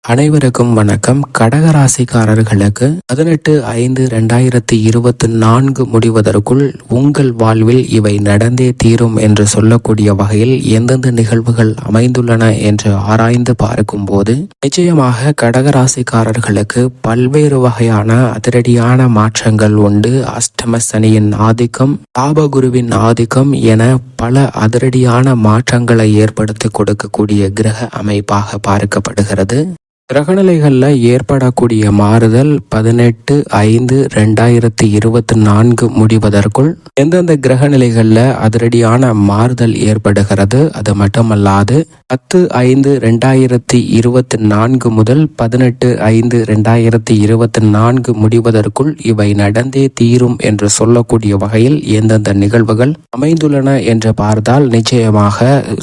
அனைவருக்கும் வணக்கம். கடகராசிக்காரர்களுக்கு 18/5/2024 முடிவதற்குள் உங்கள் வாழ்வில் இவை நடந்தே தீரும் என்று சொல்லக்கூடிய வகையில் எந்தெந்த நிகழ்வுகள் அமைந்துள்ளன என்று ஆராய்ந்து பார்க்கும்போது நிச்சயமாக கடகராசிக்காரர்களுக்கு பல்வேறு வகையான அதிரடியான மாற்றங்கள் உண்டு. அஷ்டம சனியின் ஆதிக்கம், பாபகுருவின் ஆதிக்கம் என பல அதிரடியான மாற்றங்களை ஏற்படுத்தி கொடுக்கக்கூடிய கிரக அமைப்பாக பார்க்கப்படுகிறது. கிரகநிலைகளில் ஏற்படக்கூடிய மாறுதல் 18/5/2024 முடிவதற்குள் எந்தெந்த கிரகநிலைகளில் அதிரடியான மாறுதல் ஏற்படுகிறது. அது மட்டுமல்லாது 10/5/2024 முதல் 18/5/2024 முடிவதற்குள் இவை நடந்தே தீரும் என்று சொல்லக்கூடிய வகையில் எந்தெந்த நிகழ்வுகள் அமைந்துள்ளன என்று பார்த்தால் நிச்சயமாக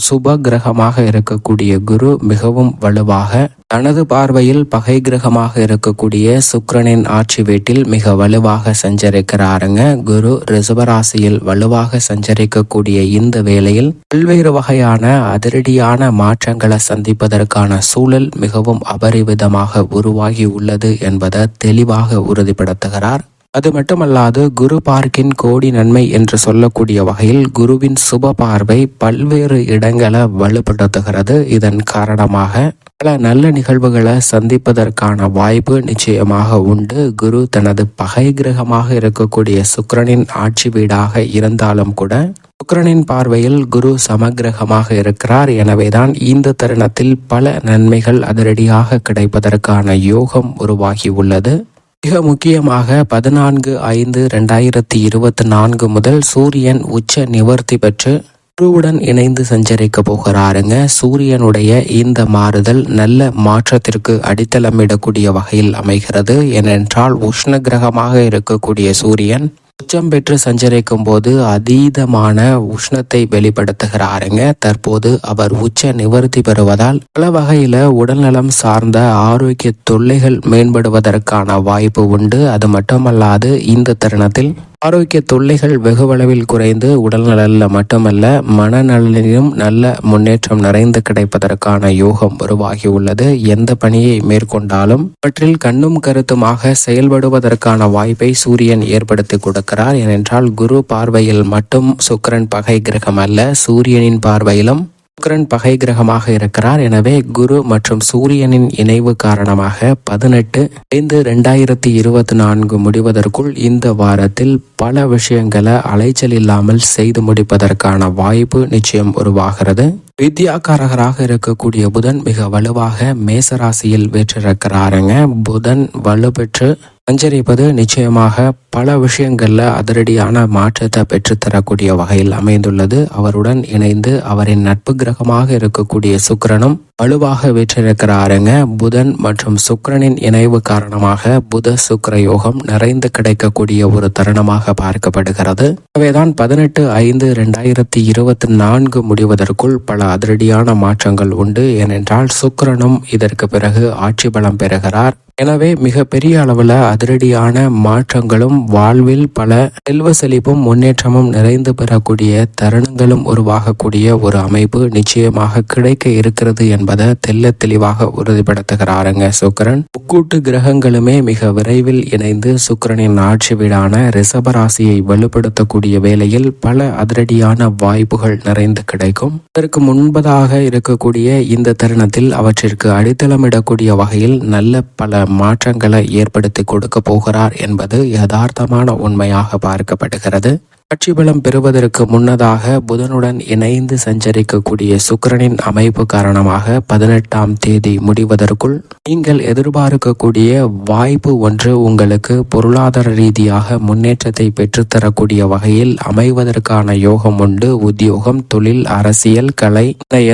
சுப கிரகமாக இருக்கக்கூடிய குரு மிகவும் வலுவாக தனது பார்வையில் பகை கிரகமாக இருக்கக்கூடிய சுக்கிரனின் ஆட்சி வீட்டில் மிக வலுவாக சஞ்சரிக்கிறாருங்க. குரு ரிஷபராசியில் வலுவாக சஞ்சரிக்கக்கூடிய இந்த வேளையில் பல்வேறு வகையான அதிரடியான மாற்றங்களை சந்திப்பதற்கான சூழல் மிகவும் அபரிவிதமாக உருவாகி உள்ளது என்பதை தெளிவாக உறுதிப்படுத்துகிறார். அது மட்டுமல்லாது குரு பார்க்கின் கோடி நன்மை என்று சொல்லக்கூடிய வகையில் குருவின் சுப பார்வை பல்வேறு இடங்களை வலுப்படுத்துகிறது. இதன் காரணமாக பல நல்ல நிகழ்வுகளை சந்திப்பதற்கான வாய்ப்பு நிச்சயமாக உண்டு. குரு தனது பகை கிரகமாக இருக்கக்கூடிய சுக்கிரனின் ஆட்சி வீடாக இருந்தாலும் கூட சுக்கிரனின் பார்வையில் குரு சமகிரகமாக இருக்கிறார். எனவேதான் இந்த தருணத்தில் பல நன்மைகள் அதிரடியாக கிடைப்பதற்கான யோகம் உருவாகி உள்ளது. மிக முக்கியமாக 14/5/2024 முதல் சூரியன் உச்ச நிவர்த்தி பெற்று குருவுடன் இணைந்து சஞ்சரிக்க போகிறாருங்க. சூரியனுடைய இந்த மாறுதல் நல்ல மாற்றத்திற்கு அடித்தளமிடக்கூடிய வகையில் அமைகிறது. ஏனென்றால் உஷ்ண கிரகமாக இருக்கக்கூடிய சூரியன் உச்சம் பெற்று சஞ்சரிக்கும் போது அதீதமான உஷ்ணத்தை வெளிப்படுத்துகிறாருங்க. தற்போது அவர் உச்ச நிவர்த்தி பெறுவதால் பல வகையில உடல்நலம் சார்ந்த ஆரோக்கிய தொல்லைகள் மேம்படுவதற்கான வாய்ப்பு உண்டு. அது மட்டுமல்லாது இந்த தருணத்தில் ஆரோக்கிய தொல்லைகள் வெகுவளவில் குறைந்து உடல் நலனில் மட்டுமல்ல மனநலனிலும் நல்ல முன்னேற்றம் நிறைந்து கிடைப்பதற்கான யோகம் உருவாகி உள்ளது. எந்த பணியை மேற்கொண்டாலும் அவற்றில் கண்ணும் கருத்துமாக செயல்படுவதற்கான வாய்ப்பை சூரியன் ஏற்படுத்தி கொடுக்கிறார். ஏனென்றால் குரு பார்வையில் மட்டும் சுக்கிரன் பகை கிரகம் அல்ல, சூரியனின் பார்வையிலும் சுக்கிரன் பகை கிரகமாக இருக்கிறார். எனவே குரு மற்றும் சூரியனின் இணைவு காரணமாக 18/5/2024 முடிவதற்குள் இந்த வாரத்தில் பல விஷயங்களை அலைச்சல் இல்லாமல் செய்து முடிப்பதற்கான வாய்ப்பு நிச்சயம் உருவாகிறது. வித்யாகாரகராக இருக்கக்கூடிய புதன் மிக வலுவாக மேசராசியில் வீற்றிருக்கிறாருங்க. புதன் வலுப்பெற்று சஞ்சரிப்பது நிச்சயமாக பல விஷயங்கள்ல அதிரடியான மாற்றத்தை பெற்றுத்தரக்கூடிய வகையில் அமைந்துள்ளது. அவருடன் இணைந்து அவரின் நட்பு கிரகமாக இருக்கக்கூடிய சுக்கிரனும் வலுவாக வீற்றிருக்கிறாருங்க. புதன் மற்றும் சுக்கிரனின் இணைவு காரணமாக புத சுக்கிர யோகம் நிறைந்து கிடைக்கக்கூடிய ஒரு தருணமாக பார்க்கப்படுகிறது. எனவேதான் 18/5/2024 முடிவதற்குள் பல அதிரடியான மாற்றங்கள் உண்டு. ஏனென்றால் சுக்கிரனும் இதற்கு பிறகு ஆட்சி பலம் பெறுகிறார். எனவே மிக பெரிய அளவில் அதிரடியான மாற்றங்களும் வாழ்வில் பல செல்வ செழிப்பும் முன்னேற்றமும் நிறைந்து பெறக்கூடிய தருணங்களும் உருவாகக்கூடிய ஒரு அமைப்பு நிச்சயமாக கிடைக்க இருக்கிறது என்பதை தெல்ல தெளிவாக உறுதிப்படுத்துகிறாருங்க சுக்கிரன். முக்கூட்டு கிரகங்களுமே மிக விரைவில் இணைந்து சுக்கிரனின் ஆட்சி வீடான ரிஷபராசியை வலுப்படுத்தக்கூடிய வேளையில் பல அதிரடியான வாய்ப்புகள் நிறைந்து கிடைக்கும். அதற்கு முன்பதாக இருக்கக்கூடிய இந்த தருணத்தில் அவற்றிற்கு அடித்தளமிடக்கூடிய வகையில் நல்ல பல மாற்றங்களை ஏற்படுத்தி கொடுக்க போகிறார் என்பது யதார்த்தமான உண்மையாக பார்க்கப்படுகிறது. ஆட்சி பலம் பெறுவதற்கு முன்னதாக புதனுடன் இணைந்து சஞ்சரிக்கக்கூடிய சுக்கிரனின் அமைப்பு காரணமாக 18ஆம் தேதி முடிவதற்குள் நீங்கள் எதிர்பார்க்கக்கூடிய வாய்ப்பு ஒன்று உங்களுக்கு பொருளாதார ரீதியாக முன்னேற்றத்தை பெற்றுத்தரக்கூடிய வகையில் அமைவதற்கான யோகம் உண்டு. உத்தியோகம், தொழில், அரசியல், கலை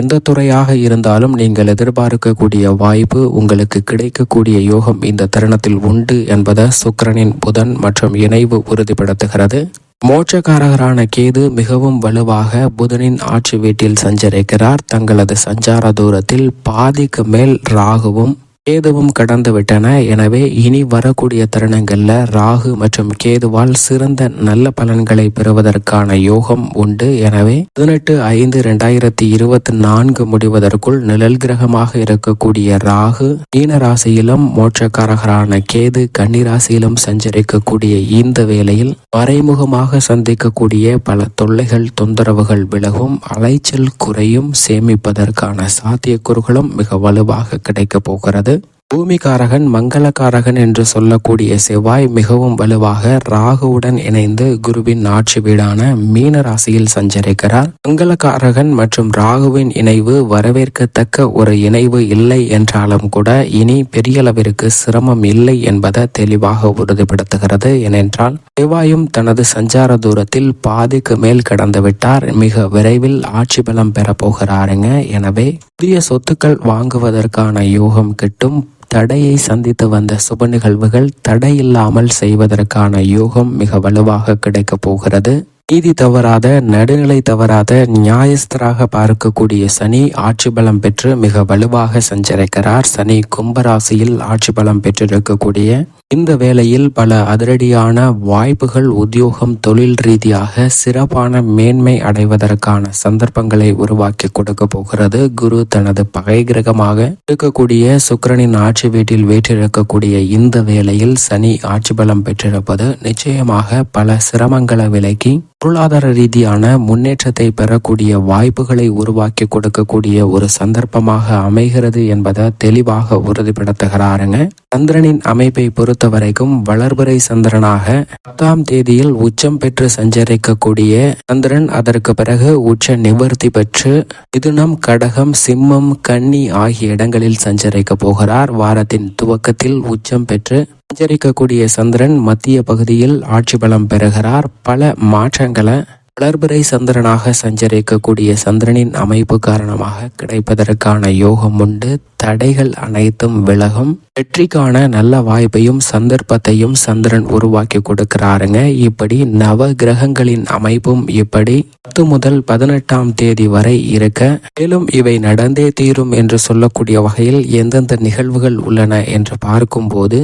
எந்த துறையாக இருந்தாலும் நீங்கள் எதிர்பார்க்கக்கூடிய வாய்ப்பு உங்களுக்கு கிடைக்கக்கூடிய யோகம் இந்த தருணத்தில் உண்டு என்பதை சுக்கிரனின் புதன் மற்றும் இணைவு உறுதிப்படுத்துகிறது. மோட்சக்காரகரான கேது மிகவும் வலுவாக புதனின் ஆட்சி வீட்டில் சஞ்சரிக்கிறார். தங்களது சஞ்சார தூரத்தில் பாதிக்கு மேல் ராகுவும் கேதுவும் கடந்து விட்டன. எனவே இனி வரக்கூடிய தருணங்கள்ல ராகு மற்றும் கேதுவால் சிறந்த நல்ல பலன்களை பெறுவதற்கான யோகம் உண்டு. எனவே 18/5/2024 முடிவதற்குள் நிழல் கிரகமாக இருக்கக்கூடிய ராகு மீன ராசியிலும் மோட்சக்காரகரான கேது கன்னி ராசியிலும் சஞ்சரிக்கக்கூடிய இந்த வேளையில் மறைமுகமாக சந்திக்கக்கூடிய பல தொல்லைகள் தொந்தரவுகள் விலகும், அலைச்சல் குறையும், சேமிப்பதற்கான சாத்தியக்கூறுகளும் மிக வலுவாக கிடைக்கப் போகிறது. பூமிகாரகன் மங்களகாரகன் என்று சொல்லக்கூடிய செவ்வாய் மிகவும் வலுவாக ராகுவுடன் இணைந்து குருவின் ஆட்சி வீடான மீன ராசியில் சஞ்சரிக்கிறார். மங்களகாரகன் மற்றும் ராகுவின் இணைவு வரவேற்கத்தக்க ஒரு இணைவு இல்லை என்றாலும் கூட இனி பெரியளவிற்கு சிரமம் இல்லை என்பதை தெளிவாக உறுதிப்படுத்துகிறது. ஏனென்றால் செவ்வாயும் தனது சஞ்சார தூரத்தில் பாதிக்கு மேல் கடந்து விட்டார். மிக விரைவில் ஆட்சி பலம் பெற போகிறாருங்க. எனவே புதிய சொத்துக்கள் வாங்குவதற்கான யோகம் கிட்டும். தடையை சந்தித்து வந்த சுப நிகழ்வுகள் தடையில்லாமல் செய்வதற்கான யோகம் மிக வலுவாக கிடைக்கப் போகிறது. நீதி தவறாத, நடுநிலை தவறாத, நியாயஸ்தராக பார்க்கக்கூடிய சனி ஆட்சி பலம் பெற்று மிக வலுவாக சஞ்சரிக்கிறார். சனி கும்பராசியில் ஆட்சி பலம் பெற்றிருக்கக்கூடிய இந்த வேளையில் பல அதிரடியான வாய்ப்புகள் உத்தியோகம் தொழில் ரீதியாக சிறப்பான மேன்மை அடைவதற்கான சந்தர்ப்பங்களை உருவாக்கி கொடுக்க போகிறது. குரு தனது பகை கிரகமாக இருக்கக்கூடிய சுக்கிரனின் ஆட்சி வீட்டில் வீற்றிருக்கக்கூடிய இந்த வேளையில் சனி ஆட்சி பலம் பெற்றிருப்பது நிச்சயமாக பல சிரமங்களை விலக்கி பொருளாதார ரீதியான முன்னேற்றத்தை பெறக்கூடிய வாய்ப்புகளை உருவாக்கி கொடுக்கக்கூடிய ஒரு சந்தர்ப்பமாக அமைகிறது என்பதை தெளிவாக உறுதிப்படுத்துகிறாருங்க. சந்திரனின் அமைப்பை பொறுத்த வரைக்கும் வளர்பிறை சந்திரனாக 10ஆம் தேதியில் உச்சம் பெற்று சஞ்சரிக்கக்கூடிய சந்திரன் அதற்கு பிறகு உச்ச நிவர்த்தி பெற்று மிதுனம், கடகம், சிம்மம், கன்னி ஆகிய இடங்களில் சஞ்சரிக்க போகிறார். வாரத்தின் துவக்கத்தில் உச்சம் பெற்று சஞ்சரிக்கக்கூடிய சந்திரன் மத்திய பகுதியில் ஆட்சி பலம் பெறுகிறார். பல மாற்றங்களை வளர்பிறை சந்திரனாக சஞ்சரிக்கக்கூடிய சந்திரனின் அமைப்பு காரணமாக கிடைப்பதற்கான யோகம் உண்டு. தடைகள் அனைத்தும் விலகும். வெற்றிக்கான நல்ல வாய்ப்பையும் சந்தர்ப்பத்தையும் சந்திரன் உருவாக்கி கொடுக்கிறாருங்க. இப்படி நவ கிரகங்களின் அமைப்பும் இப்படி 10 முதல் 18ஆம் தேதி வரை இருக்க, மேலும் இவை நடந்தே தீரும் என்று சொல்லக்கூடிய வகையில் எந்தெந்த நிகழ்வுகள் உள்ளன என்று பார்க்கும்போது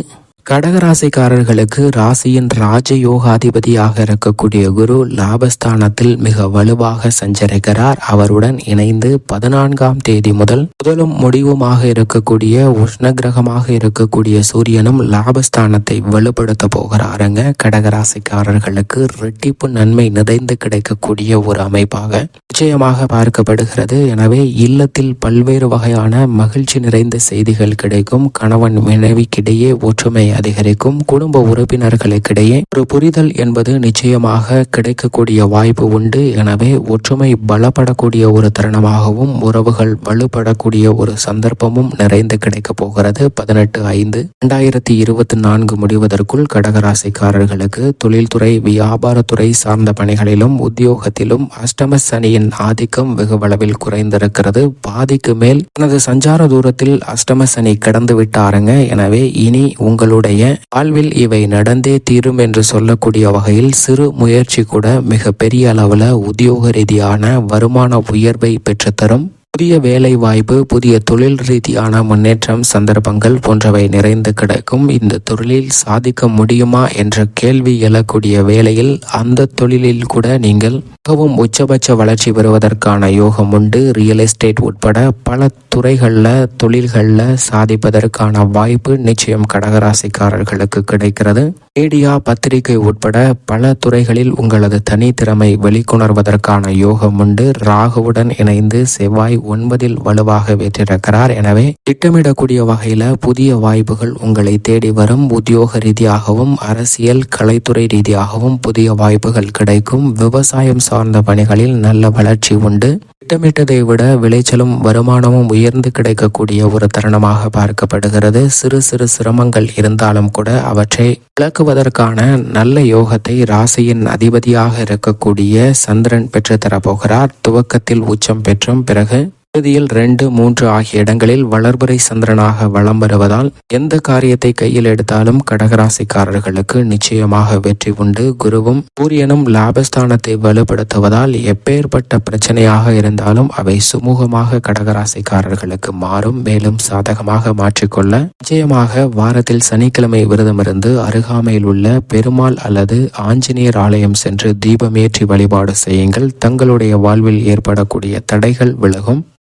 கடகராசிக்காரர்களுக்கு ராசியின் ராஜயோகாதிபதியாக இருக்கக்கூடிய குரு லாபஸ்தானத்தில் மிக வலுவாக சஞ்சரிக்கிறார். அவருடன் இணைந்து 14ஆம் தேதி முதலும் முடிவுமாக இருக்கக்கூடிய உஷ்ண கிரகமாக இருக்கக்கூடிய சூரியனும் லாபஸ்தானத்தை வலுப்படுத்த போகிறாருங்க. கடகராசிக்காரர்களுக்கு ரெட்டிப்பு நன்மை நிறைந்து கிடைக்கக்கூடிய ஒரு அமைப்பாக நிச்சயமாக பார்க்கப்படுகிறது. எனவே இல்லத்தில் பல்வேறு வகையான மகிழ்ச்சி நிறைந்த செய்திகள் கிடைக்கும். கணவன் மனைவிக்கிடையே ஒற்றுமை அதிகரிக்கும். குடும்ப உறுப்பினர்களுக்கிடையே ஒரு புரிதல் என்பது நிச்சயமாக கிடைக்கக்கூடிய வாய்ப்பு உண்டு. எனவே ஒற்றுமை பலப்படக்கூடிய ஒரு தருணமாகவும் உறவுகள் வலுப்படக்கூடிய ஒரு சந்தர்ப்பமும் நிறைந்து கிடைக்க போகிறது. 18/5/2024 முடிவதற்குள் கடகராசிக்காரர்களுக்கு தொழில்துறை, வியாபாரத்துறை சார்ந்த பணிகளிலும் உத்தியோகத்திலும் அஷ்டம சனியின் ஆதிக்கம் வெகுவளவில் குறைந்திருக்கிறது. பாதிக்கு மேல் தனது சஞ்சார தூரத்தில் அஷ்டம சனி கடந்து விட்டாருங்க. எனவே இனி உங்களுடைய வாழ்வில் இவை நடந்தே தீரும் என்று சொல்லக்கூடிய வகையில் சிறு முயற்சி கூட மிக பெரிய அளவுல உத்தியோக ரீதியான வருமான உயர்வை பெற்றுத்தரும். புதிய வேலை வாய்ப்பு, புதிய தொழில் ரீதியான முன்னேற்றம், சந்தர்ப்பங்கள் போன்றவை நிறைந்து கிடைக்கும். இந்த தொழிலில் சாதிக்க முடியுமா என்ற கேள்வி எழக்கூடிய வேளையில் அந்த தொழிலில் கூட நீங்கள் மிகவும் உச்சபட்ச வளர்ச்சி பெறுவதற்கான யோகம் உண்டு. ரியல் எஸ்டேட் உட்பட பல துறைகளில் தொழில்களில் சாதிப்பதற்கான வாய்ப்பு நிச்சயம் கடகராசிக்காரர்களுக்கு கிடைக்கிறது. மீடியா, பத்திரிகை உட்பட பல துறைகளில் உங்களது தனித்திறமை வெளிக்கொணர்வதற்கான யோகம் உண்டு. ராகுவுடன் இணைந்து செவ்வாய் 9இல் வலுவாக வீற்றிருக்கிறார். எனவே திட்டமிடக்கூடிய வகையில புதிய வாய்ப்புகள் உங்களை தேடி வரும். உத்தியோக ரீதியாகவும் அரசியல், கலைத்துறை ரீதியாகவும் புதிய வாய்ப்புகள் கிடைக்கும். விவசாயம் சார்ந்த பணிகளில் நல்ல வளர்ச்சி உண்டு. திட்டமிட்டதை விட விளைச்சலும் வருமானமும் உயர்ந்து கிடைக்கக்கூடிய ஒரு தருணமாக பார்க்கப்படுகிறது. சிறு சிறு சிரமங்கள் இருந்தாலும் கூட அவற்றை விளக்குவதற்கான நல்ல யோகத்தை ராசியின் அதிபதியாக இருக்கக்கூடிய சந்திரன் பெற்று தரப்போகிறார். துவக்கத்தில் உச்சம் பெற்றும் பிறகு இறுதியில் 2, 3 ஆகிய இடங்களில் வளர்பிறை சந்திரனாக வலம் வருவதால் எந்த காரியத்தை கையில் எடுத்தாலும் கடகராசிக்காரர்களுக்கு நிச்சயமாக வெற்றி உண்டு. குருவும் சூரியனும் லாபஸ்தானத்தை வலுப்படுத்துவதால் எப்பேற்பட்ட பிரச்சனையாக இருந்தாலும் அவை சுமூகமாக கடகராசிக்காரர்களுக்கு மாறும். மேலும் சாதகமாக மாற்றிக்கொள்ள நிச்சயமாக வாரத்தில் சனிக்கிழமை விரதமிருந்து அருகாமையில் உள்ள பெருமாள் அல்லது ஆஞ்சநேயர் ஆலயம் சென்று தீபமேற்றி வழிபாடு செய்யுங்கள். தங்களுடைய வாழ்வில் ஏற்படக்கூடிய தடைகள் விலகும்.